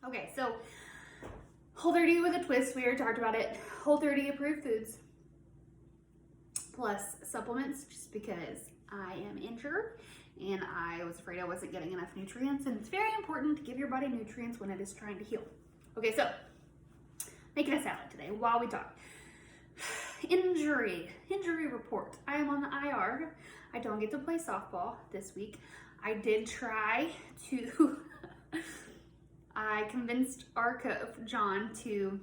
Okay, so Whole30 with a twist. We already talked about it. Whole30 approved foods plus supplements, just because I am injured and I was afraid I wasn't getting enough nutrients, and it's very important to give your body nutrients when it is trying to heal. Okay, so making a salad today while we talk. Injury report. I am on the IR. I don't get to play softball this week. I did try to I convinced our coach, John, to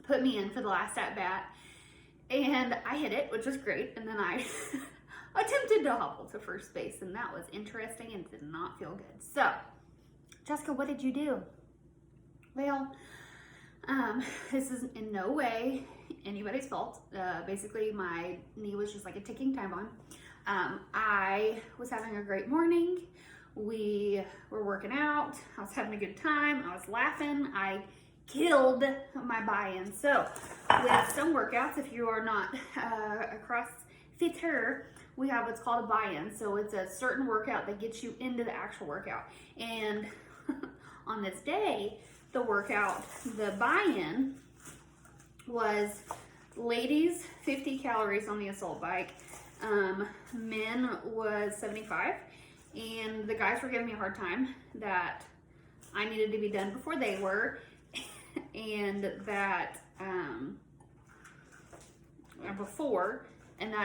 put me in for the last at bat, and I hit it, which was great, and then I attempted to hobble to first base, and that was interesting and did not feel good. So, Jessica, what did you do? Well, this is in no way anybody's fault. Basically, my knee was just like a ticking time bomb. I was having a great morning. We were working out. I was having a good time. I was laughing. I killed my buy-in. So with some workouts, if you are not a CrossFitter, we have what's called a buy-in. So it's a certain workout that gets you into the actual workout. And on this day, the workout, the buy-in was ladies 50 calories on the assault bike. Men was 75. And the guys were giving me a hard time that I needed to be done before they were, and that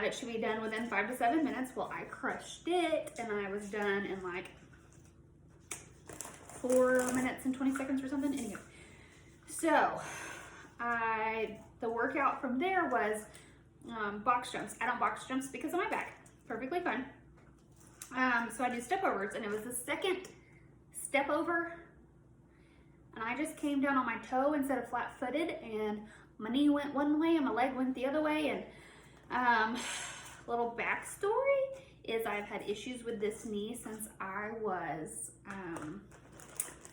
it should be done within 5 to 7 minutes. Well, I crushed it, and I was done in like 4 minutes and 20 seconds or something. Anyway, so the workout from there was box jumps. I don't box jumps because of my back. Perfectly fine. So I do step overs, and it was the second step over, and I just came down on my toe instead of flat footed, and my knee went one way and my leg went the other way. And little backstory is I've had issues with this knee since I was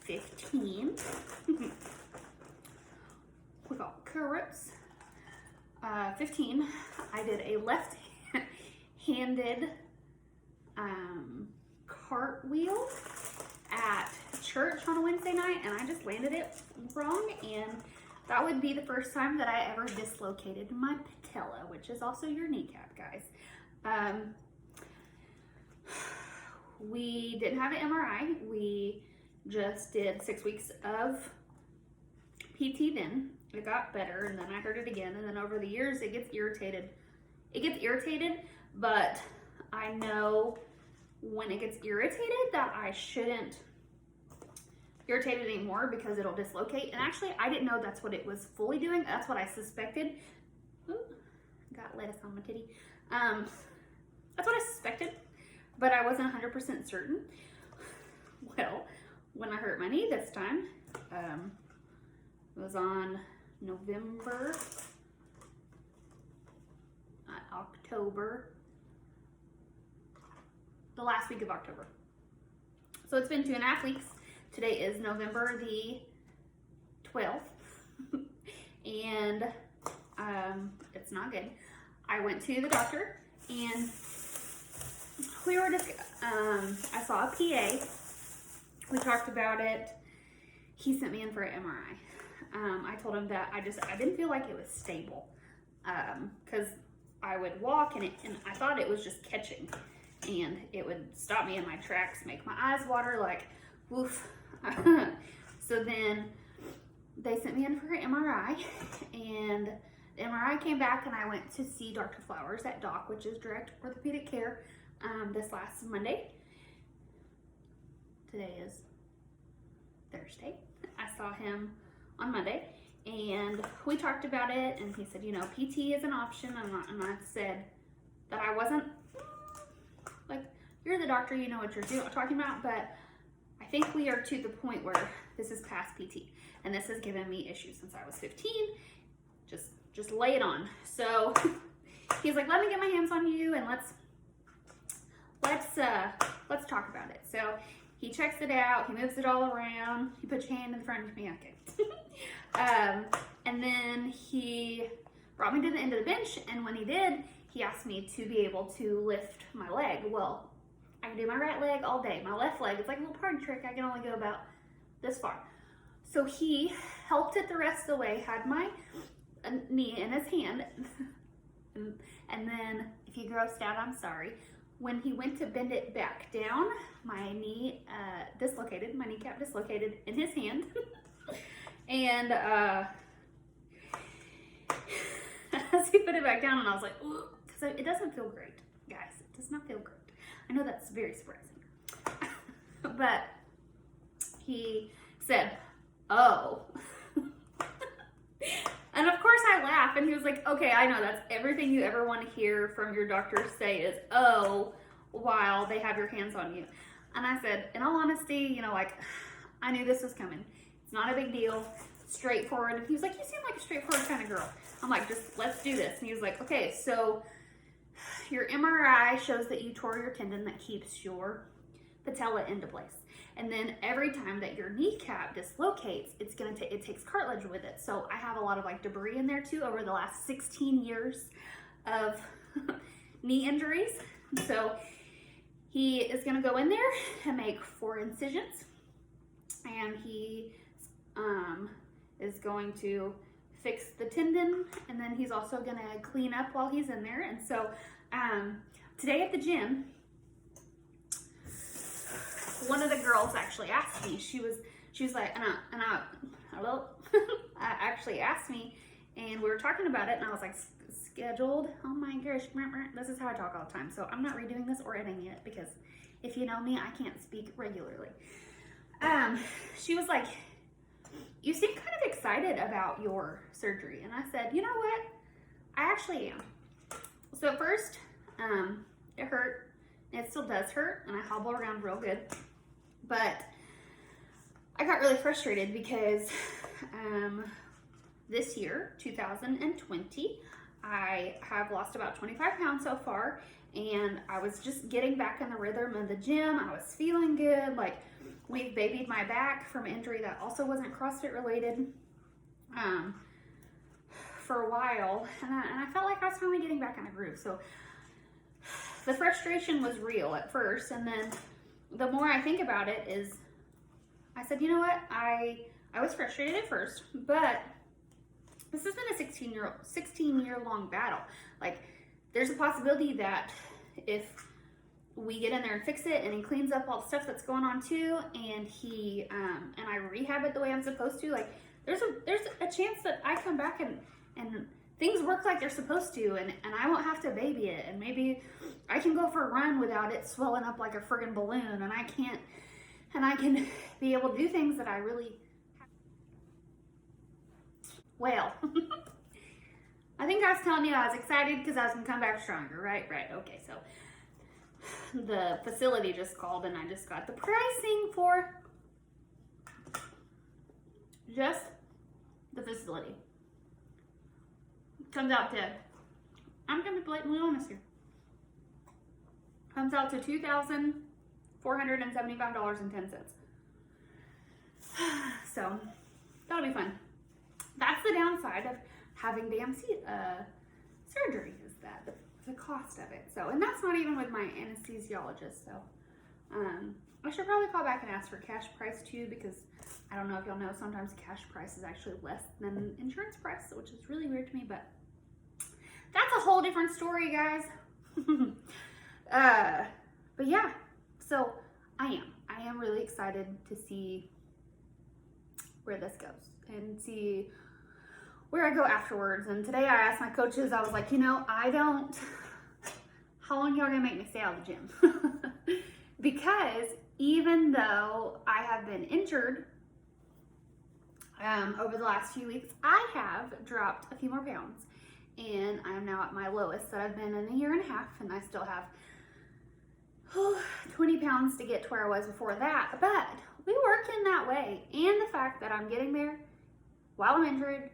15. We got carrots. 15, I did a left-handed cartwheel at church on a Wednesday night, and I just landed it wrong, and that would be the first time that I ever dislocated my patella, which is also your kneecap, guys. We didn't have an MRI. We just did 6 weeks of PT then. It got better, and then I hurt it again, and then over the years it gets irritated. But I know when it gets irritated that I shouldn't irritate it anymore because it'll dislocate. And actually, I didn't know that's what it was fully doing. That's what I suspected. Ooh, got lettuce on my titty. That's what I suspected, but I wasn't 100% certain. Well, when I hurt my knee this time, it was on October, the last week of October. So it's been 2.5 weeks. Today is November the 12th, and it's not good. I went to the doctor, and we were just, I saw a PA. We talked about it. He sent me in for an MRI. I told him that I didn't feel like it was stable, because I would walk and I thought it was just catching, and it would stop me in my tracks, make my eyes water, like, woof. So then they sent me in for an MRI, and the MRI came back, and I went to see Dr. Flowers at DOC, which is Direct Orthopedic Care, this last Monday. Today is Thursday. I saw him on Monday, and we talked about it, and he said, you know, PT is an option, and I said that I wasn't, like, you're the doctor, you know what you're talking about, but I think we are to the point where this is past PT, and this has given me issues since I was 15. Just lay it on. So he's like, let me get my hands on you, and let's talk about it. So he checks it out, he moves it all around, he puts your hand in front of me, okay. And then he brought me to the end of the bench, and when he did, he asked me to be able to lift my leg. Well, I can do my right leg all day. My left leg, it's like a little party trick. I can only go about this far. So he helped it the rest of the way, had my knee in his hand. And then, if you grossed out, I'm sorry. When he went to bend it back down, my knee dislocated, my kneecap dislocated in his hand. And as he put it back down, and I was like, because it doesn't feel great, guys. It does not feel great. I know that's very surprising. But he said, oh. And of course I laughed, and he was like, okay, I know that's everything you ever want to hear from your doctor say is, oh, while they have your hands on you. And I said, in all honesty, you know, like, I knew this was coming. It's not a big deal, straightforward. And he was like, you seem like a straightforward kind of girl. I'm like, just let's do this. And he was like, okay, so your MRI shows that you tore your tendon that keeps your patella into place. And then every time that your kneecap dislocates, it takes cartilage with it. So I have a lot of like debris in there too over the last 16 years of knee injuries. So he is gonna go in there and make 4 incisions, and he is going to fix the tendon, and then he's also gonna clean up while he's in there. And so today at the gym, one of the girls actually asked me, she was like, actually asked me, and we were talking about it, and I was like, scheduled, oh my gosh, this is how I talk all the time, so I'm not redoing this or editing it, because if you know me, I can't speak regularly. She was like, you seem kind of excited about your surgery, and I said, you know what, I actually am. So at first, it hurt, it still does hurt, and I hobble around real good. But I got really frustrated because this year, 2020, I have lost about 25 pounds so far, and I was just getting back in the rhythm of the gym. I was feeling good. Like, we've babied my back from an injury that also wasn't CrossFit related for a while, and I felt like I was finally getting back in the groove. So the frustration was real at first, and then the more I think about it is, I said, you know what, I was frustrated at first, but this has been a 16-year long battle. Like, there's a possibility that if we get in there and fix it, and he cleans up all the stuff that's going on too, and he and I rehab it the way I'm supposed to, like, there's a chance that I come back and things work like they're supposed to, and I won't have to baby it, and maybe I can go for a run without it swelling up like a friggin' balloon, and I can be able to do things that I really, well, I think I was telling you I was excited because I was gonna come back stronger, right? Okay, so the facility just called, and I just got the pricing for just the facility. Comes out to, I'm gonna be blatantly honest here, comes out to $2,475.10. So that'll be fun. That's the downside of having damn surgery, is that the cost of it. So, and that's not even with my anesthesiologist. So I should probably call back and ask for cash price too, because I don't know if y'all know, sometimes cash price is actually less than insurance price, which is really weird to me, but that's a whole different story, guys. But yeah, so I am really excited to see where this goes and see where I go afterwards. And today I asked my coaches, I was like, you know, how long y'all gonna make me stay out of the gym? Because even though I have been injured over the last few weeks, I have dropped a few more pounds, and I'm now at my lowest that I've been in a year and a half, and I still have 20 pounds to get to where I was before that. But we work in that way, and the fact that I'm getting there while I'm injured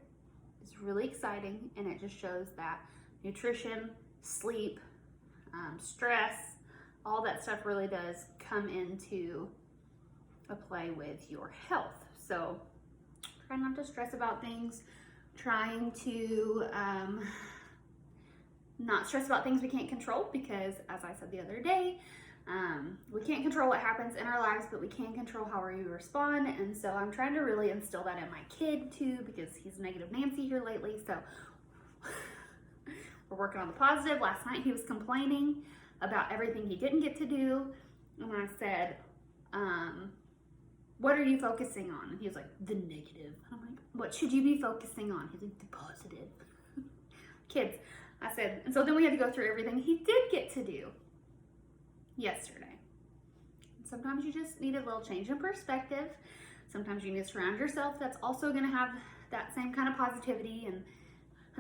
is really exciting, and it just shows that nutrition, sleep, stress, all that stuff really does come into a play with your health. So try not to stress about things, trying to not stress about things we can't control, because as I said the other day, We can't control what happens in our lives, but we can control how we respond. And so I'm trying to really instill that in my kid too, because he's negative Nancy here lately. So we're working on the positive. Last night he was complaining about everything he didn't get to do. And I said, what are you focusing on? And he was like, the negative. I'm like, what should you be focusing on? He's like, the positive. Kids, I said, and so then we had to go through everything he did get to do yesterday. Sometimes you just need a little change in perspective. Sometimes you need to surround yourself that's also going to have that same kind of positivity, and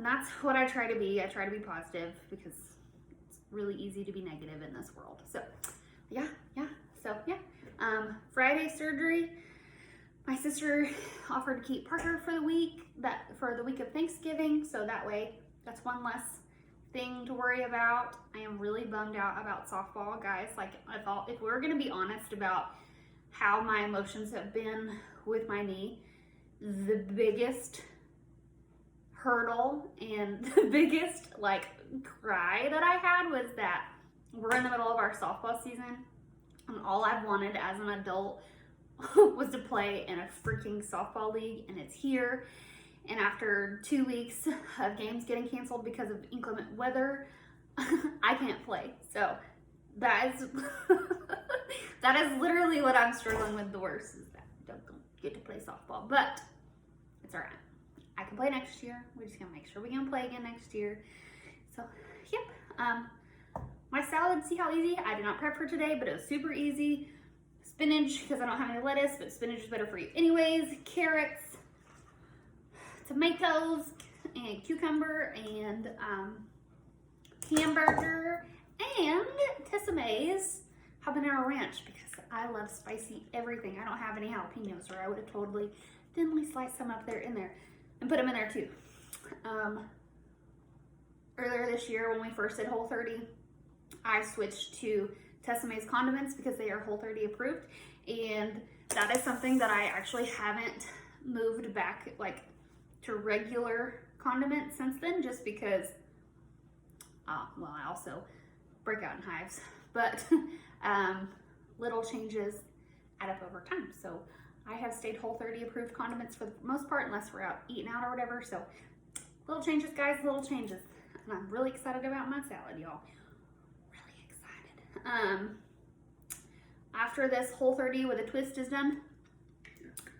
that's what I try to be. I try to be positive because it's really easy to be negative in this world. So yeah. Friday surgery. My sister offered to keep Parker for the week of Thanksgiving, so that way that's one less thing to worry about. I am really bummed out about softball, guys. Like, if we're gonna be honest about how my emotions have been with my knee, the biggest hurdle and the biggest like cry that I had was that we're in the middle of our softball season, and all I've wanted as an adult was to play in a freaking softball league, and it's here. And after 2 weeks of games getting canceled because of inclement weather, I can't play. So that is literally what I'm struggling with the worst, is that I don't get to play softball. But it's all right. I can play next year. We're just gonna make sure we can play again next year. So yep. My salad, see how easy? I did not prep for today, but it was super easy. Spinach, because I don't have any lettuce, but spinach is better for you anyways. Carrots, tomatoes, and cucumber, and hamburger, and Tessame's habanero ranch, because I love spicy everything. I don't have any jalapenos, or I would have totally thinly sliced some up there in there and put them in there too. Earlier this year when we first did Whole30, I switched to Tessame's condiments because they are Whole30 approved, and that is something that I actually haven't moved back like to regular condiments since then, just because well, I also break out in hives, but little changes add up over time. So I have stayed Whole30 approved condiments for the most part, unless we're out eating out or whatever. So little changes, guys, little changes. And I'm really excited about my salad, y'all. Really excited. After this Whole30 with a twist is done,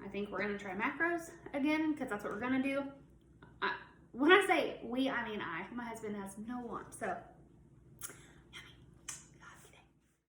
I think we're gonna try macros again, because that's what we're gonna do. When I say we, I mean I. My husband has no want. So